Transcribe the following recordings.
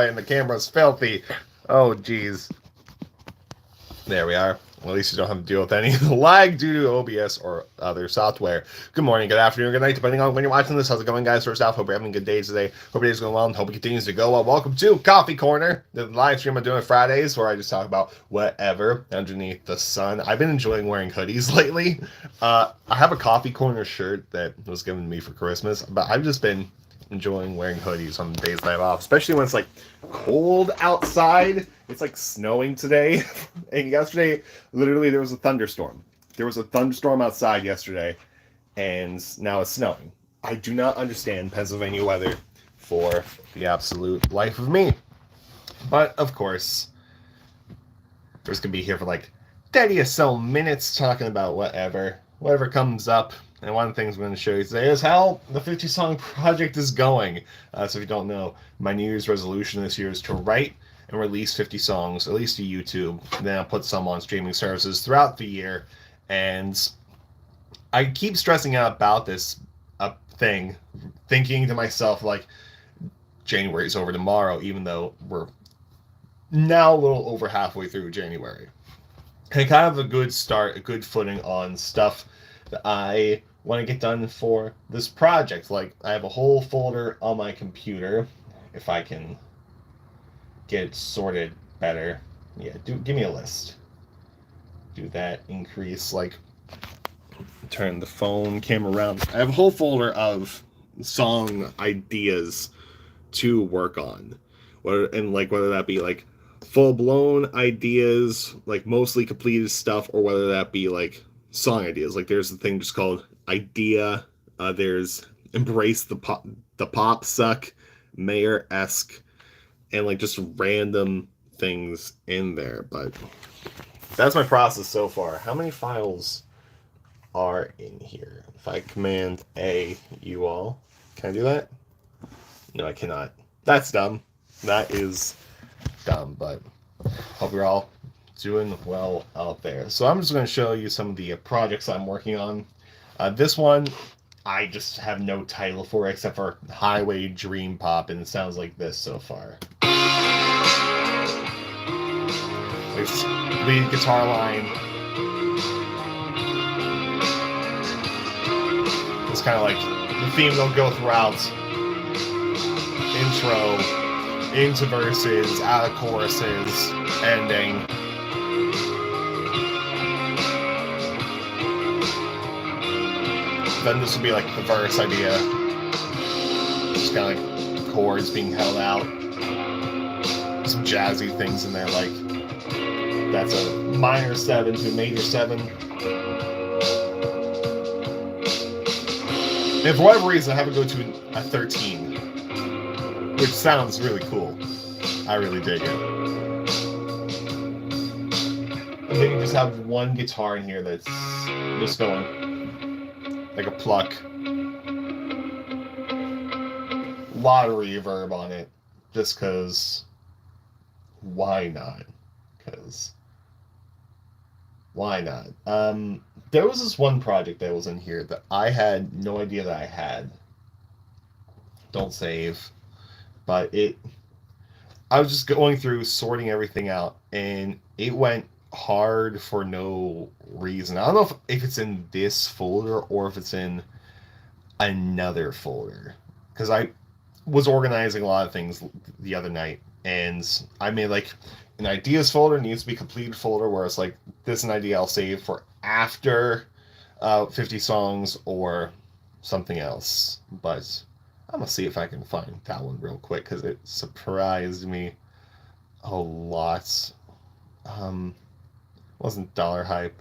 and the camera's filthy. Oh, jeez. There we are. Well, at least you don't have to deal with any lag due to OBS or other software. Good morning, good afternoon, good night, depending on when you're watching this. How's it going, guys? First off, hope you're having a good day today. Hope your day's going well and hope it continues to go well. Welcome to Coffee Corner, the live stream I'm doing on Fridays where I just talk about whatever underneath the sun. I've been enjoying wearing hoodies lately. I have a Coffee Corner shirt that was given to me for Christmas, but I've just been enjoying wearing hoodies on the days that I'm off, especially when it's like cold outside. It's like snowing today, and yesterday, literally, there was a thunderstorm. There was a thunderstorm outside yesterday, and now it's snowing. I do not understand Pennsylvania weather for the absolute life of me. But, of course, we're just going to be here for like 30 or so minutes talking about whatever comes up. And one of the things I'm going to show you today is how the 50-song project is going. So if you don't know, my New Year's resolution this year is to write and release 50 songs, at least to YouTube. Then I'll put some on streaming services throughout the year. And I keep stressing out about this thing, thinking to myself, like, January's over tomorrow, even though we're now a little over halfway through January. And kind of a good start, a good footing on stuff that I want to get done for this project. Like, I have a whole folder on my computer, if I can get it sorted better. Yeah, give me a list. Do that, increase, like, turn the phone camera around. I have a whole folder of song ideas to work on. Whether that be, like, full-blown ideas, like, mostly completed stuff, or whether that be, like, song ideas. Like, there's the thing just called idea. There's embrace the pop suck, Mayer-esque, and like just random things in there. But that's my process so far. How many files are in here? If I command A, you all, can I do that? No, I cannot. That's dumb. That is dumb, but hope you're all doing well out there. So I'm just going to show you some of the projects I'm working on. This one, I just have no title for it except for Highway Dream Pop, and it sounds like this so far. There's lead guitar line. It's kind of like the theme will go throughout. Intro, into verses, out of choruses, ending. Then this would be like the verse idea. Just kind of like chords being held out. Some jazzy things in there, like that's a minor 7 to a major 7. And for whatever reason, I have to go to a 13, which sounds really cool. I really dig it. And then you just have one guitar in here that's just going like a pluck. A lot of reverb on it, just because why not? Because why not? There was this one project that was in here that I had no idea that I had. Don't save. But I was just going through, sorting everything out, and it went hard for no reason. I don't know if it's in this folder or if it's in another folder, because I was organizing a lot of things the other night, and I made like an ideas folder, needs to be completed folder, where it's like, this is an idea I'll save for after 50 songs or something else. But I'm gonna see if I can find that one real quick, because it surprised me a lot. Wasn't Dollar Hype.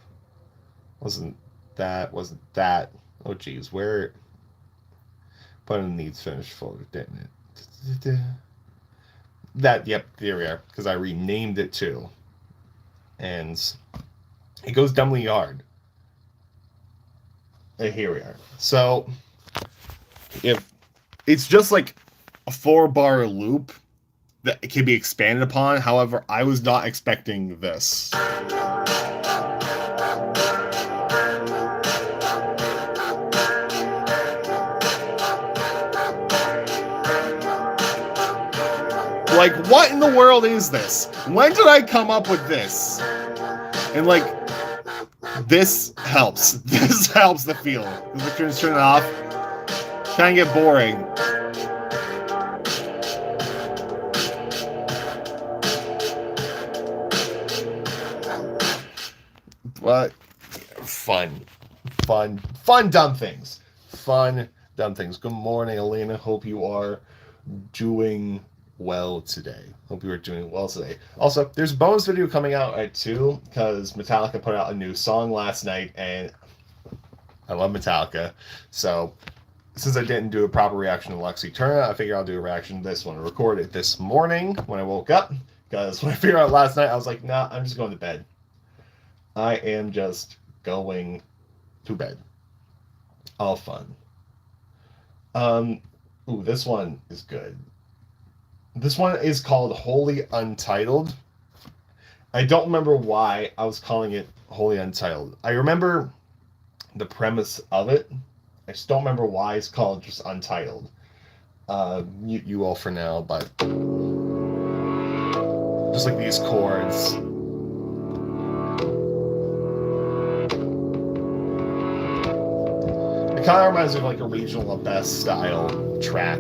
Wasn't that. Oh geez, where? Put in needs finished folder, didn't it? That, yep, there we are, because I renamed it too. And it goes dumbly hard. And here we are. So, if it's just like a 4-bar loop that can be expanded upon. However, I was not expecting this. Like, what in the world is this? When did I come up with this? And like, this helps. This helps the feel. Just turn it off. Kind of get boring. But fun, dumb things. Fun, dumb things. Good morning, Elena. Hope you are doing well today. Also, there's a bonus video coming out at 2 because Metallica put out a new song last night, and I love Metallica. So since I didn't do a proper reaction to Lexi Turner, I figure I'll do a reaction to this one. I recorded it this morning when I woke up, because when I figured out last night, I was like, nah, I'm just going to bed. I am just going to bed. All fun. Ooh, this one is good. This one is called Wholly Untitled. I don't remember why I was calling it Wholly Untitled. I remember the premise of it. I just don't remember why it's called just Untitled. Mute you all for now, but just like these chords. It kind of reminds me of like a regional best style track.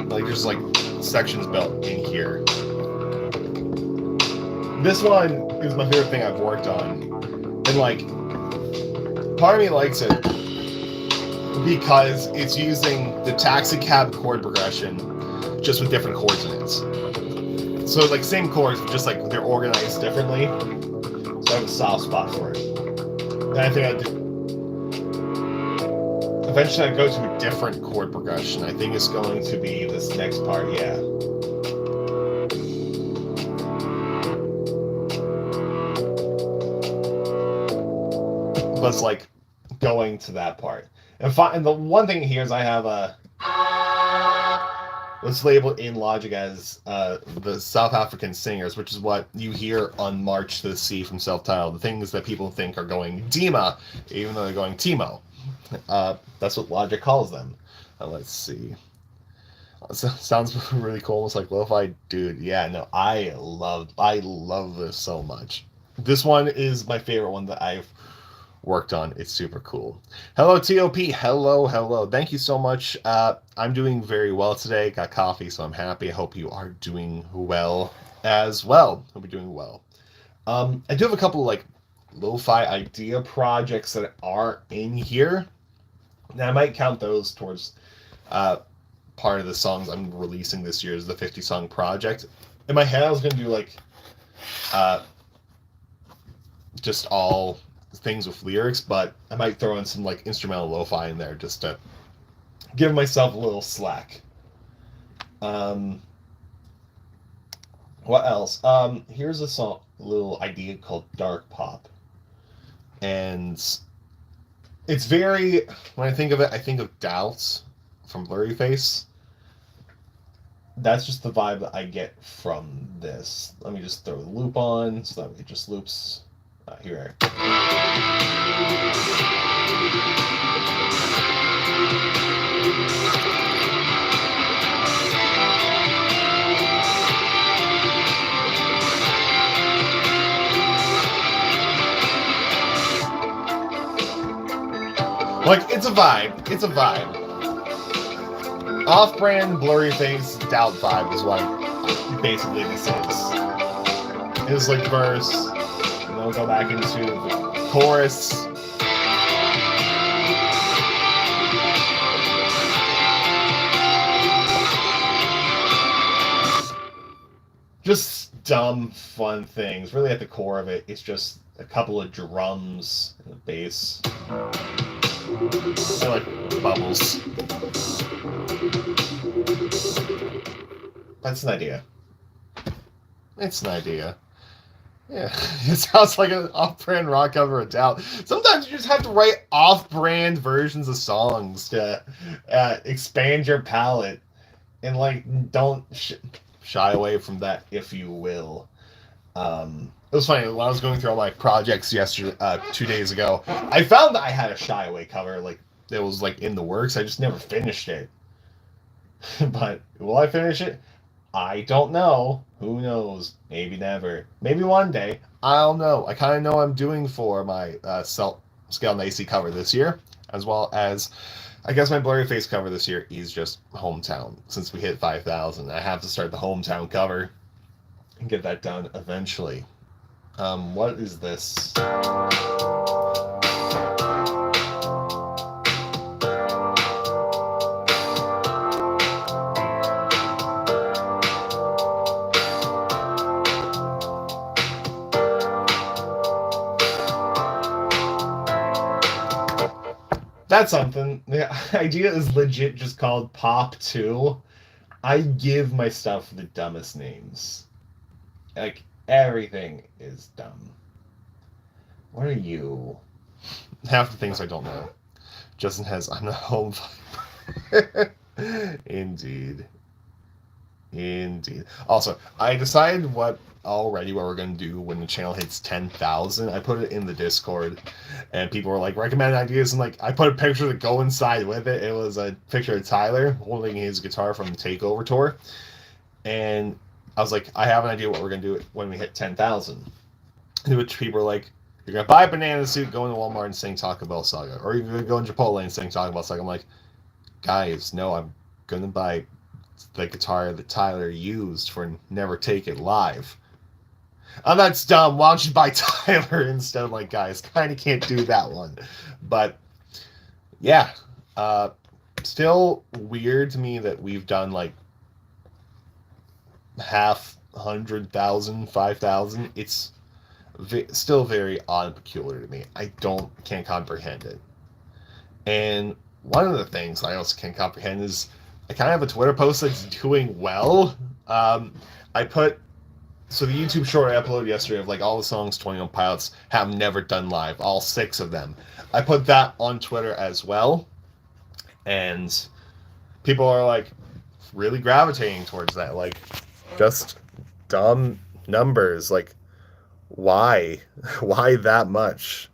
Like there's like sections built in here. This one is my favorite thing I've worked on, and like part of me likes it because it's using the taxi cab chord progression just with different chords in it. So like same chords, just like they're organized differently. So I have a soft spot for it. And I think I do. Eventually I go to a different chord progression. I think it's going to be this next part, yeah. But it's like going to that part. And the one thing here is I have a, let's label it in Logic as the South African singers, which is what you hear on March to the Sea from Self-Titled. The things that people think are going Dima, even though they're going Timo. That's what Logic calls them. Let's see. Sounds really cool, almost like lo-fi. Dude, yeah, no, I love this so much. This one is my favorite one that I've worked on. It's super cool. Hello, TOP. Hello. Thank you so much. I'm doing very well today. Got coffee, so I'm happy. I hope you are doing well as well. Hope you're doing well. I do have a couple like lo-fi idea projects that are in here. Now I might count those towards part of the songs I'm releasing this year is the 50 song project. In my head, I was gonna do like just all things with lyrics, but I might throw in some like instrumental lo-fi in there just to give myself a little slack. What else? Here's a little idea called Dark Pop, and it's very, when I think of it, I think of Doubts from Blurryface. That's just the vibe that I get from this. Let me just throw the loop on so that it just loops. Here. Like, it's a vibe. It's a vibe. Off-brand, Blurryface, Doubt vibe is what basically this is. It's like verse, and then we'll go back into the chorus. Just dumb, fun things. Really at the core of it, it's just a couple of drums and a bass. I like bubbles. That's an idea. It's an idea. Yeah, it sounds like an off-brand rock cover of Doubt. Sometimes you just have to write off-brand versions of songs to expand your palette. And like, don't shy away from that, if you will. It was funny when I was going through all my projects yesterday, 2 days ago. I found that I had a Shy Away cover, like it was like in the works. I just never finished it. But will I finish it? I don't know. Who knows? Maybe never. Maybe one day. I don't know. I kind of know what I'm doing for my Scale and AC cover this year, as well as I guess my Blurry Face cover this year is just Hometown. Since we hit 5,000, I have to start the Hometown cover and get that done eventually. What is this? That's something. The idea is legit just called Pop 2. I give my stuff the dumbest names. Like, everything is dumb. What are you? Half the things I don't know. Justin has, I'm not home. Indeed. Also, I decided what we're going to do when the channel hits 10,000. I put it in the Discord, and people were like, recommend ideas, and like, I put a picture to go inside with it. It was a picture of Tyler holding his guitar from the Takeover tour, and I was like, I have an idea what we're going to do when we hit 10,000. To which people were like, you're going to buy a banana suit, go into Walmart and sing Taco Bell Saga, or you're going to go in Chipotle and sing Taco Bell Saga. I'm like, guys, no, I'm going to buy the guitar that Tyler used for Never Take It Live. Oh, that's dumb. Why don't you buy Tyler instead? Of like, guys, kind of can't do that one. But, yeah. Still weird to me that we've done, like, 100,000, 5,000. It's still very odd and peculiar to me. I can't comprehend it. And one of the things I also can't comprehend is I kind of have a Twitter post that's doing well. So the YouTube short I uploaded yesterday of like all the songs 21 Pilots have never done live, all 6 of them. I put that on Twitter as well, and people are like really gravitating towards that, like just dumb numbers. Like, why that much?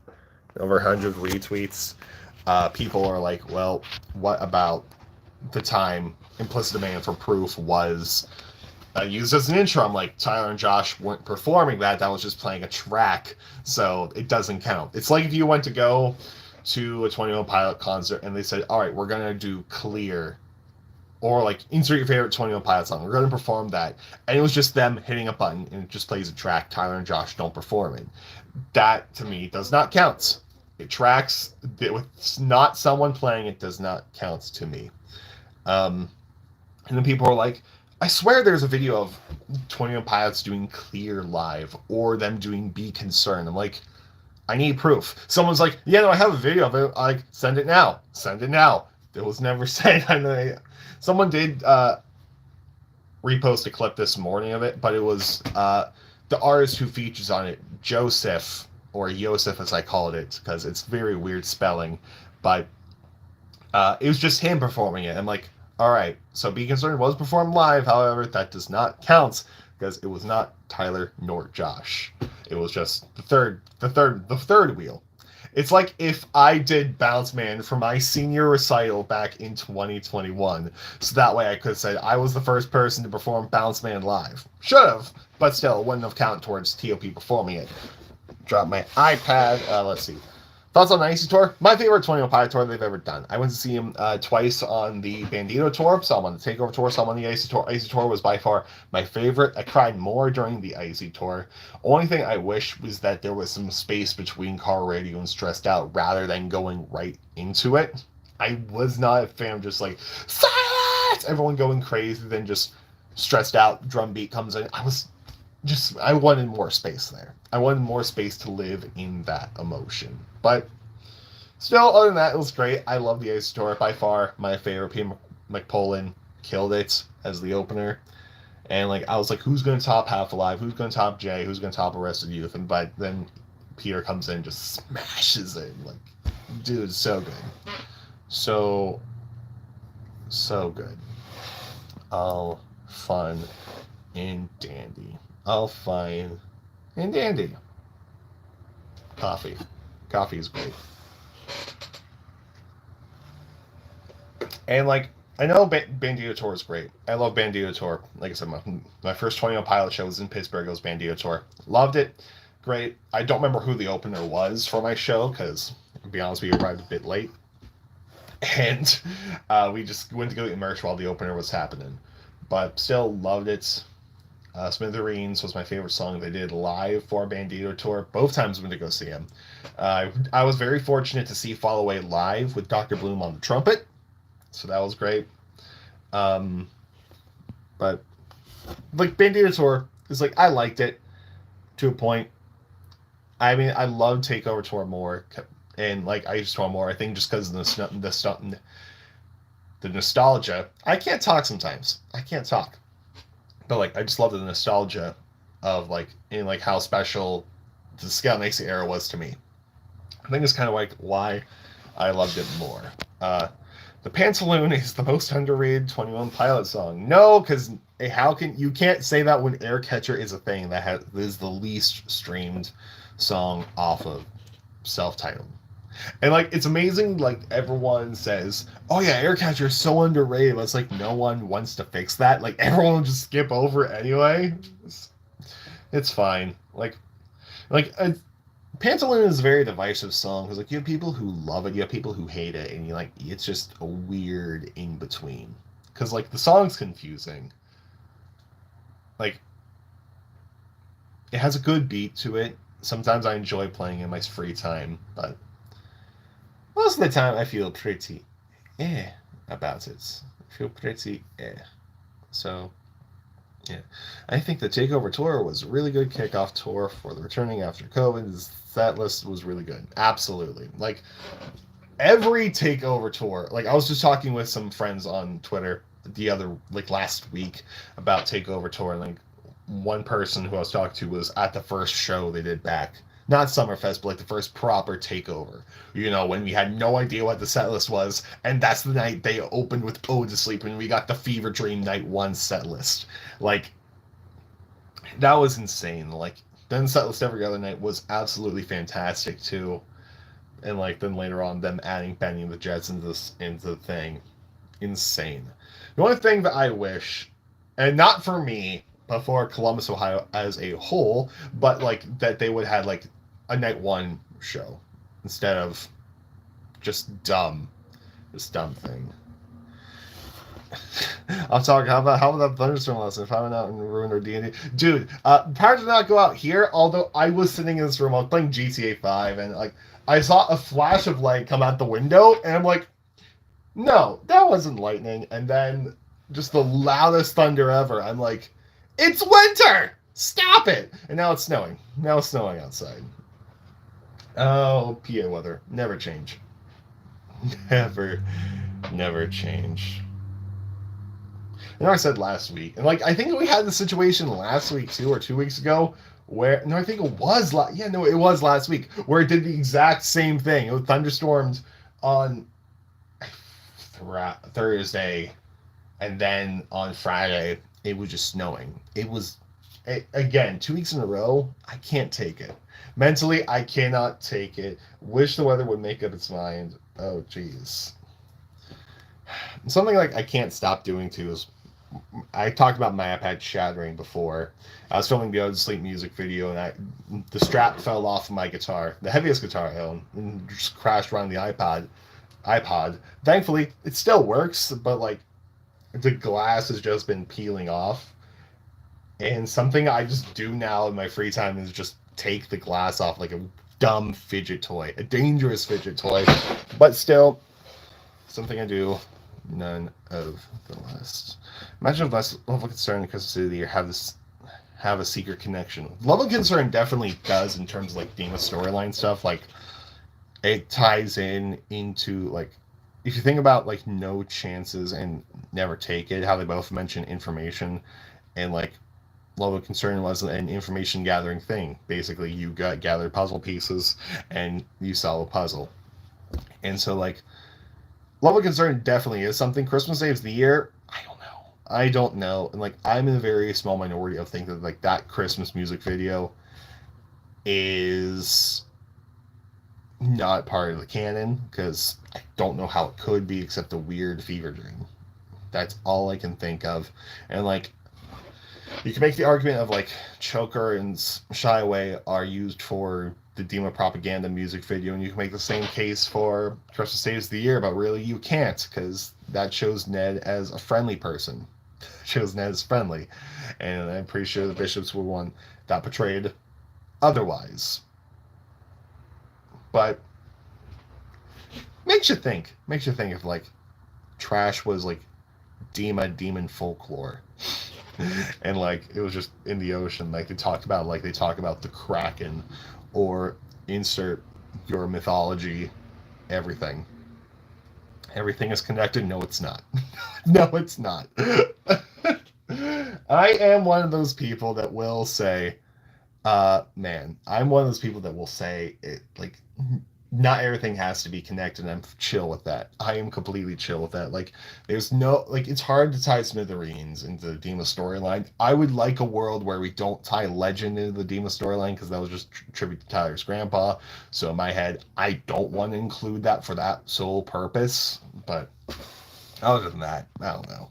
Over 100 retweets. People are like, well, what about the time Implicit Demand for Proof was used as an intro? I'm like, Tyler and Josh weren't performing that. That was just playing a track, so it doesn't count. It's like if you went to go to a 21 Pilot concert and they said, all right, we're going to do Clear, or like insert your favorite 21 Pilot song. We're going to perform that. And it was just them hitting a button and it just plays a track. Tyler and Josh don't perform it. That, to me, does not count. It tracks with not someone playing it, does not count to me. And then people are like, I swear there's a video of 21 Pilots doing Clear live, or them doing Be Concerned. I'm like, I need proof. Someone's like, yeah, no, I have a video of it. Like, send it now. It was never said. I know someone did repost a clip this morning of it, but it was the artist who features on it, Joseph, or Yosef as I called it, because it's very weird spelling, but it was just him performing it. I'm like, all right, so Be Concerned was performed live. However, that does not count because it was not Tyler nor Josh. It was just the third wheel. It's like if I did Bounce Man for my senior recital back in 2021, so that way I could have said I was the first person to perform Bounce Man live. Should have, but still, it wouldn't have counted towards TOP performing it. Drop my iPad. Let's see. Thoughts on the Icy Tour? My favorite 21 Pilot tour they've ever done. I went to see him twice on the Bandito tour, saw him on the Takeover tour, saw him on the Icy tour. Icy tour was by far my favorite. I cried more during the Icy tour. Only thing I wish was that there was some space between Car Radio and Stressed Out rather than going right into it. I was not a fan of just like, silence! Everyone going crazy, then just Stressed Out, drum beat comes in. I wanted more space there. I wanted more space to live in that emotion. But still, other than that, it was great. I love the Ice Tour. By far, my favorite. Peter McPolin killed it as the opener. And like, I was like, who's going to top Half Alive? Who's going to top Jay? Who's going to top Arrested Youth? But then Peter comes in and just smashes it. Like, dude, so good. So good. All fun and dandy. All fine and dandy. Coffee. Coffee is great. And like, I know Bandito Tour is great. I love Bandito Tour. Like I said, my first 21 Pilot show was in Pittsburgh. It was Bandito Tour. Loved it. Great. I don't remember who the opener was for my show because, to be honest, we arrived a bit late. And we just went to go get merch while the opener was happening. But still loved it. Smithereens was my favorite song they did live for Bandito Tour. Both times I went to go see him. I was very fortunate to see Fall Away live with Dr. Bloom on the trumpet. So that was great. But like Bandito Tour is like, I liked it to a point. I mean, I love Takeover Tour more, and like Ice Tour more. I think just because of the nostalgia. I can't talk sometimes. I can't talk, but like I just love the nostalgia of like in like how special the Scout Nixie era was to me. I think it's kind of like why I loved it more. The Pantaloon is the most underrated 21 Pilot song. No, because how can you can't say that when Air Catcher is a thing that is the least streamed song off of self-titled. And like it's amazing, like everyone says, oh yeah, Air Catcher is so underrated, but it's like no one wants to fix that. Like everyone will just skip over it anyway. It's fine. Like Pantaloon is a very divisive song because like you have people who love it, you have people who hate it, and you like it's just a weird in between. Because like the song's confusing. Like it has a good beat to it. Sometimes I enjoy playing in my free time, but most of the time I feel pretty about it. I feel pretty So yeah, I think the Takeover Tour was a really good kickoff tour for the returning after COVID. That list was really good. Absolutely. Like, every Takeover Tour, like, I was just talking with some friends on Twitter last week about Takeover Tour, and, like, one person who I was talking to was at the first show they did back. Not Summerfest, but, like, the first proper Takeover. You know, when we had no idea what the set list was, and that's the night they opened with Ode to Sleep, and we got the Fever Dream Night 1 set list. Like, that was insane. Like, then set list every other night was absolutely fantastic, too. And, like, then later on, them adding Benny and the Jets into the thing. Insane. The only thing that I wish, and not for me, but for Columbus, Ohio as a whole, but, like, that they would have, like, a night one show instead of just dumb thing. I'll talk. How about that thunderstorm lesson? If I went out and ruined our D&D, dude. Power did not go out here. Although I was sitting in this room, I was playing GTA 5, and like I saw a flash of light come out the window, and I'm like, no, that wasn't lightning. And then just the loudest thunder ever. I'm like, it's winter. Stop it. And now it's snowing. Now it's snowing outside. Oh, PA weather never change. Never change. I know I said last week, and like I think we had the situation last week too, or 2 weeks ago, where I think it was it was last week where it did the exact same thing. It was thunderstormed on Thursday, and then on Friday it was just snowing. It was again 2 weeks in a row. I can't take it mentally. I cannot take it. Wish the weather would make up its mind. Oh jeez. Something like I can't stop doing too is I talked about my iPad shattering before. I was filming the Ode to Sleep music video, and the strap fell off of my guitar, the heaviest guitar I own, and just crashed around the iPod. Thankfully, it still works, but like the glass has just been peeling off. And something I just do now in my free time is just take the glass off like a dumb fidget toy, a dangerous fidget toy, but still something I do. None of the list. Imagine if less Love of Concern and Christmas City of the Year have a secret connection. Love of Concern definitely does in terms of like theme of storyline stuff. Like it ties into like if you think about like No Chances and Never Take It, how they both mention information, and like Love of Concern was an information gathering thing. Basically, you gather puzzle pieces and you solve a puzzle, and so like. Love of Concern definitely is something. Christmas saves the year. I don't know. I don't know. And like, I'm in a very small minority of thinking that like that Christmas music video is not part of the canon, because I don't know how it could be except a weird fever dream. That's all I can think of. And like, you can make the argument of like Choker and Shy Away are used for the Dima propaganda music video, and you can make the same case for Christmas Saves the Year, but really you can't, because that shows Ned as a friendly person. Shows Ned as friendly, and I'm pretty sure the Bishops were one that portrayed otherwise. But makes you think if like trash was like demon folklore. And like it was just in the ocean, like they talk about the Kraken, or insert your mythology. Everything is connected. No, it's not. No, it's not. I am one of those people that will say, I'm one of those people that will say it, like, not everything has to be connected, and I'm chill with that. I am completely chill with that. Like, there's no, like, it's hard to tie Smithereens into the Dima storyline. I would like a world where we don't tie Legend into the Dima storyline, because that was just tribute to Tyler's grandpa. So in my head, I don't want to include that for that sole purpose. But other than that, I don't know.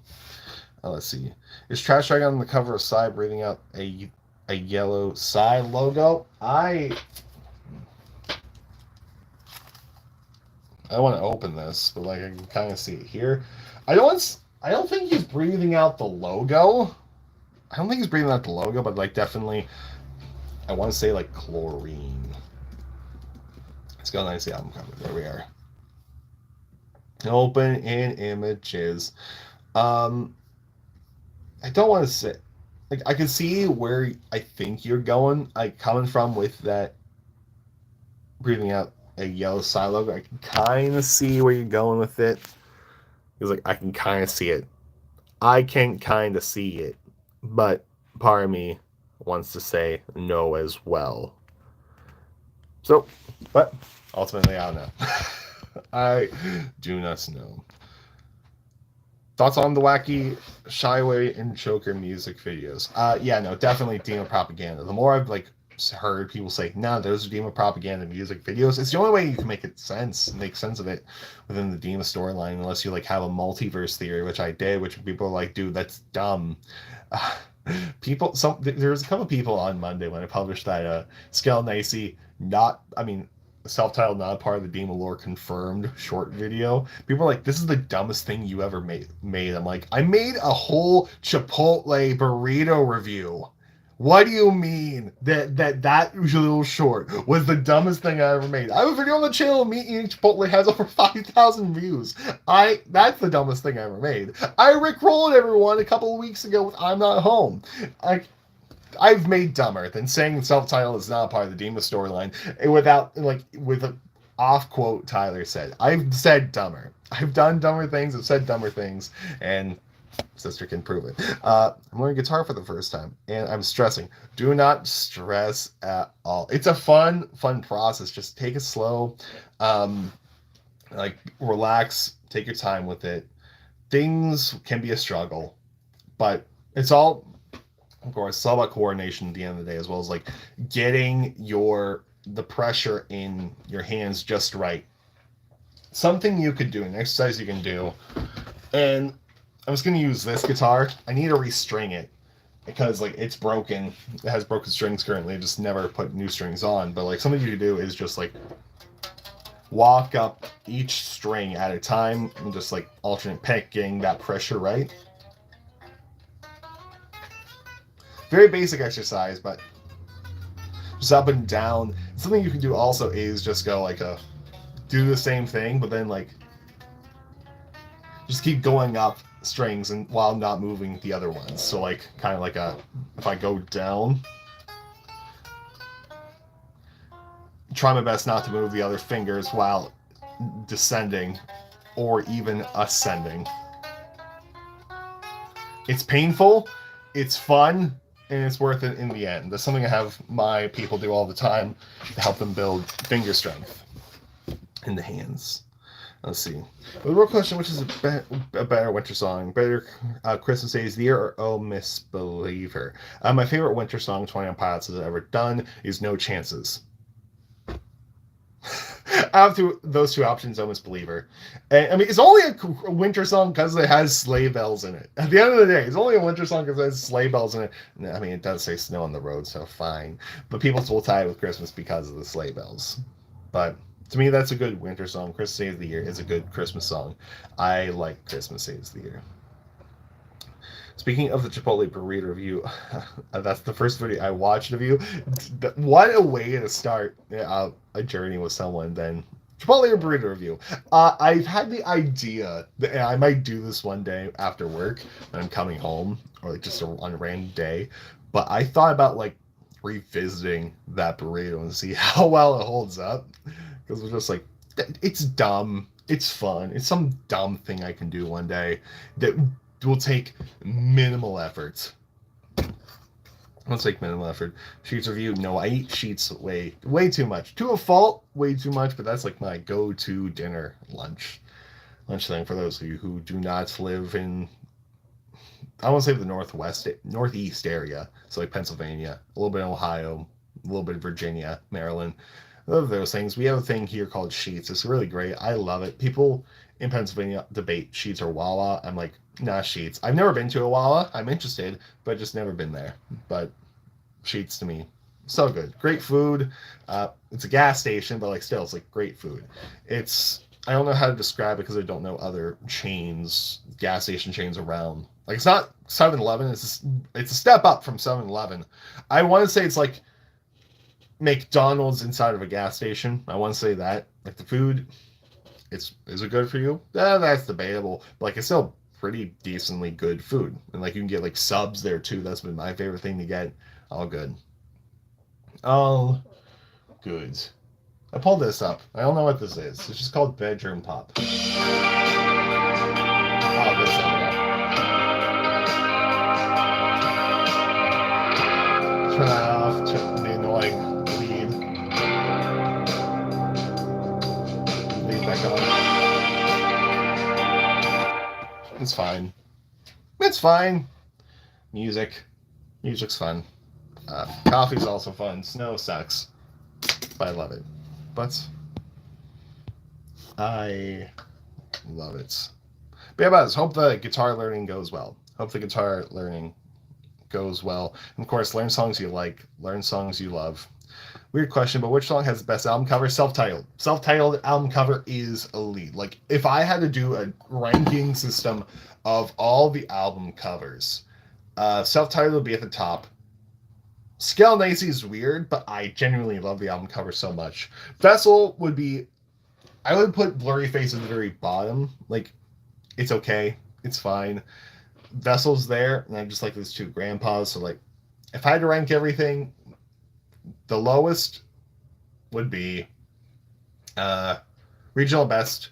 Let's see. Is Trash Dragon on the cover of Psy breathing out a yellow Psy logo? I want to open this, but like I can kind of see it here. I don't think he's breathing out the logo. But like definitely, I want to say like chlorine. Let's go and see the album cover. There we are. Open in images. I don't want to say, like, I can see where I think you're coming from with that breathing out a yellow Psy logo. I can kind of see where you're going with it. Because, like, I can kind of see it. I can kind of see it. But part of me wants to say no as well. So, but ultimately, I don't know. I do not know. Thoughts on the wacky Shy Away and Choker music videos? Yeah, no, definitely Dima propaganda. The more I've like heard people say, no, those are Dima propaganda music videos, it's the only way you can make sense of it within the Dima storyline, unless you like have a multiverse theory, which I did, which people are like, dude, that's dumb. There's a couple of people on Monday when I published that Skeleton self-titled, not part of the Dima lore confirmed short video. People are like, this is the dumbest thing you ever made. I'm like, I made a whole Chipotle burrito review. What do you mean that little short was the dumbest thing I ever made? I have a video on the channel of me eating Chipotle, has over 5,000 views. That's the dumbest thing I ever made. I rickrolled everyone a couple of weeks ago with I'm Not Home. I've made dumber than saying self-titled is not part of the Dima storyline without, like, with an off-quote Tyler said. I've said dumber. I've done dumber things, I've said dumber things, and sister can prove it. I'm learning guitar for the first time, and I'm stressing. Do not stress at all. It's a fun process. Just take it slow. Like, relax, take your time with it. Things can be a struggle, but it's all, of course, it's all about coordination at the end of the day, as well as like getting the pressure in your hands just right. Something you could do, an exercise you can do, and I was going to use this guitar. I need to restring it because like it's broken. It has broken strings currently. I just never put new strings on. But like something you can do is just like walk up each string at a time and just like alternate picking that pressure right. Very basic exercise, but just up and down. Something you can do also is just go like do the same thing, but then like just keep going up strings and while not moving the other ones. So like kind of like if I go down, try my best not to move the other fingers while descending or even ascending. It's painful, it's fun, and it's worth it in the end. That's something I have my people do all the time to help them build finger strength in the hands. Let's see. The real question, which is a better winter song? Better Christmas Day is the Year or Oh Misbeliever? My favorite winter song 21 Pilots has ever done is No Chances. Out of those two options, Oh Misbeliever. And, I mean, it's only a winter song because it has sleigh bells in it. At the end of the day, it's only a winter song because it has sleigh bells in it. I mean, it does say snow on the road, so fine. But people still tie it with Christmas because of the sleigh bells. But to me, that's a good winter song. Christmas Day of the Year is a good Christmas song. I like Christmas Day of the Year. Speaking of the Chipotle burrito review, that's the first video I watched of you. What a way to start a journey with someone then. Chipotle burrito review. I've had the idea that I might do this one day after work when I'm coming home, or like just on a random day. But I thought about like revisiting that burrito and see how well it holds up. Because it's just like, it's dumb. It's fun. It's some dumb thing I can do one day that will take minimal effort. Let's take minimal effort. Sheets review. No, I eat sheets way too much. To a fault, way too much, but that's like my go-to dinner lunch thing for those of you who do not live in, I won't say the northeast area. So like Pennsylvania, a little bit of Ohio, a little bit of Virginia, Maryland. I love those things. We have a thing here called Sheets. It's really great. I love it. People in Pennsylvania debate Sheets or Wawa. I'm like, nah, Sheets. I've never been to a Wawa. I'm interested, but just never been there. But Sheets to me, so good. Great food. It's a gas station, but like still, it's like great food. I don't know how to describe it because I don't know other gas station chains around. Like it's not 7-Eleven. It's a step up from 7-Eleven. I want to say it's like McDonald's inside of a gas station. I want to say that. Like the food, is it good for you? That's debatable. But like it's still pretty decently good food. And like you can get like subs there too. That's been my favorite thing to get. All good. All good. I pulled this up. I don't know what this is. It's just called Bedroom Pop. Oh, this Turn that off. Turn the annoying lead. Lead back on. It's fine. It's fine. Music's fun. Coffee's also fun. Snow sucks. But I love it. But I love it. But yeah, guys, hope the guitar learning goes well. And of course, learn songs you like. Learn songs you love. Weird question, but which song has the best album cover? Self-titled. Self-titled album cover is elite. Like, if I had to do a ranking system of all the album covers, self-titled would be at the top. Skell Nicey is weird, but I genuinely love the album cover so much. Vessel would be, I would put Blurry Face at the very bottom. Like, it's okay. It's fine. Vessel's there, and I just like these two grandpas. So, like, if I had to rank everything, the lowest would be Regional Best,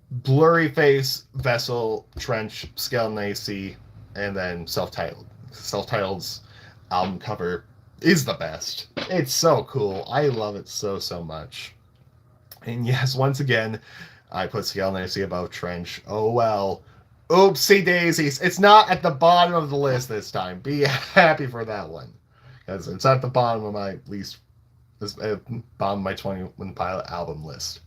Blurry Face, Vessel, Trench, Skell Nicey, and then Self-Titled. Self-Titled's album cover is the best. It's so cool. I love it so much. And yes, once again, I put Skell Nicey above Trench. Oh well. Oopsie daisies. It's not at the bottom of the list this time. Be happy for that one. Because it's at the bottom of my bottom of my 21 Pilot album list.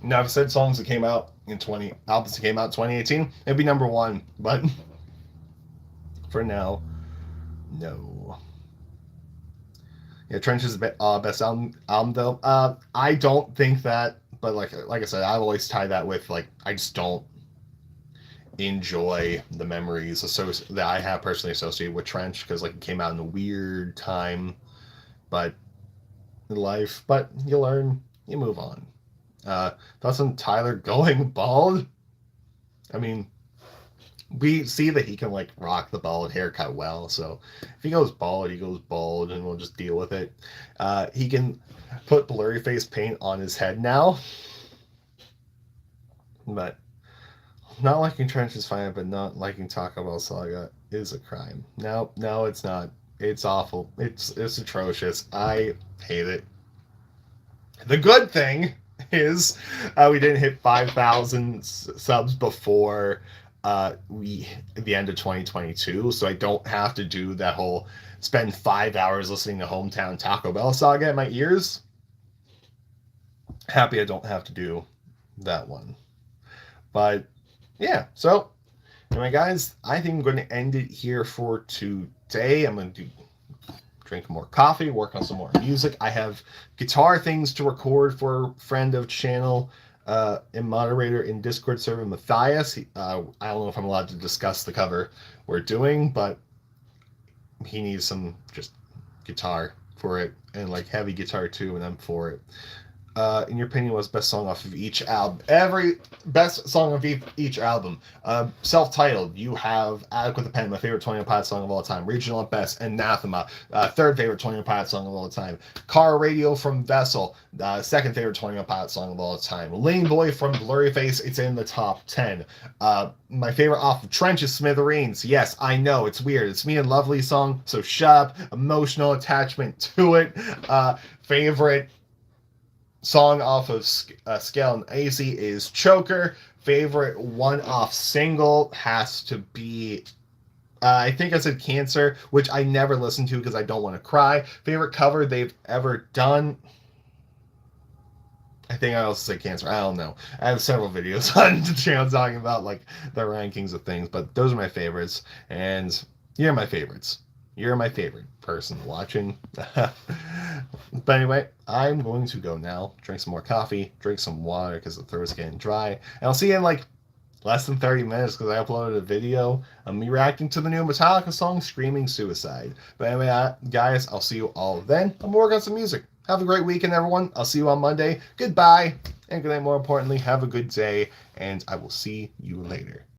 Now, I've said songs that came out albums that came out in 2018, it'd be number one. But for now, no. Yeah, Trench's best album though. I don't think that, but like I said, I always tie that with like I just don't enjoy the memories that I have personally associated with Trench because like it came out in a weird time, but in life. But you learn, you move on. Thoughts on Tyler going bald? I mean, we see that he can like rock the bald haircut well, so if he goes bald, and we'll just deal with it. He can put blurry face paint on his head now, but not liking Trench is fine, but not liking Taco Bell Saga is a crime. No, it's not. It's awful. It's atrocious. I hate it. The good thing is we didn't hit 5,000 subs before the end of 2022, so I don't have to do that whole spend 5 hours listening to Hometown Taco Bell saga in my ears. Happy I don't have to do that one. But yeah, so anyway, guys, I think I'm going to end it here for today. I'm going to drink more coffee, work on some more music. I have guitar things to record for a friend of channel and moderator in Discord server, Matthias. I don't know if I'm allowed to discuss the cover we're doing, but he needs some just guitar for it, and like heavy guitar too, and I'm for it. In your opinion, what's best song off of each album? Every best song of each album. Self-titled, you have Adequate the Pen, my favorite 21 Pilots song of all time. Regional at best, Anathema, third favorite 21 Pilots song of all time. Car Radio from Vessel, second favorite 21 Pilots song of all time. Lane Boy from Blurryface, it's in the top 10. My favorite off of Trench is Smithereens. Yes, I know, it's weird. It's me and Lovely song, so shut up. Emotional attachment to it. Favorite song off of Scale and AC is Choker. Favorite one-off single has to be, I think I said Cancer, which I never listen to because I don't want to cry. Favorite cover they've ever done, I think I also say Cancer. I don't know. I have several videos on the channel talking about like the rankings of things, but those are my favorites, and you're my favorites. You're my favorite person watching. But anyway, I'm going to go now, drink some more coffee, drink some water because the throat's getting dry. And I'll see you in like less than 30 minutes because I uploaded a video of me reacting to the new Metallica song, Screaming Suicide. But anyway, guys, I'll see you all then. I'm working on some music. Have a great weekend, everyone. I'll see you on Monday. Goodbye. And good night, more importantly, have a good day. And I will see you later.